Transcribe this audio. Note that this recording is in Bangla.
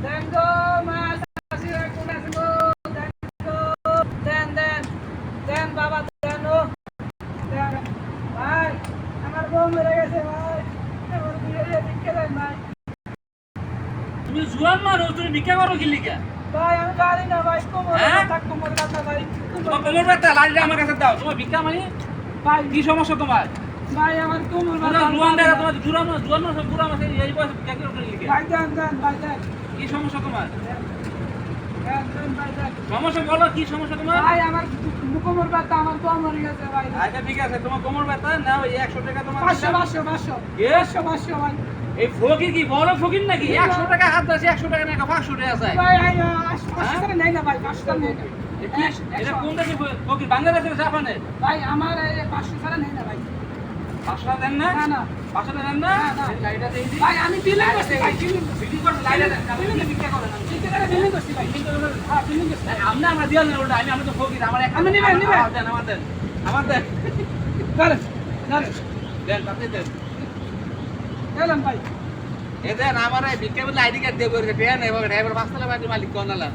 দেন গো মাছ আসিরা কোন আছে গো দেন গো দেন দেন দেন বাবা দেন ও দেন ভাই আমার বউ মরে গেছে ভাই আমার বিয়ে ভিক্ষা দেন ভাই তুমি জুয়ান মানুষ তুমি ভিক্ষা করো কি লিখা ভাই আমি পারি না ভাই কোমর হ্যাঁ? ব্যথা কোমর ব্যথা ভাই তোমার কোমর ব্যথা লাড়িটা আমার কাছে দাও তোমার ভিক্ষা মানে ভাই কি সমস্যা তোমার ভাই আমার কোমর তোমরা ব্যথা জুয়ান দেখা তোমার জুয়ান মানুষ বুড়া মানুষ এই বয়সে ভিক্ষা করো কি লিখা ভাই দেন দেন ভাই দেন কি সমস্যা তোমার দেন দেন ভাই দেন সমস্যা বলো কি সমস্যা তোমার ভাই আমার কোমর ব্যথা আমার বউ মরে গেছে ভাই আচ্ছা ঠিক আছে তোমার কোমর ব্যথা না ওই 100 টাকা তোমার 500 500 ভাই এই ফকির কি বড় ফকির নাকি 100 টাকা হাত আছে 100 টাকা নাকি 500 টাকা আছে ভাই 500 টাকা নেই না ভাই 500 টাকা নেই না এটা কোন দেশে ফকির বাংলাদেশের জাপানের ভাই আমার 500 টাকা নেই না ভাই 500 টাকা দেন না না না 500 টাকা দেন না না, না। এই লাইটা দেই দিই ভাই আমি বিলিং করছি ভাই বিক্রি করতে লাইটা দেন আপনি কি বিক্রি করেন ঠিক আছে বিলিং করছি ভাই হ্যাঁ বিলিং করছি আমরা আমরা দিয়াল না ওটা আমি তো ফকির আমার এক আমি নিবেন, নিবেন। দেন আমার দেন চলেন চলেন দেন তাতে দেন চলেন ভাই এ দেন আমার এই ভিক্ষা বলে আইডি কার্ড দেবো রে পেন এবার ড্রাইভার 5 তলা বাড়ি মালিক কোন না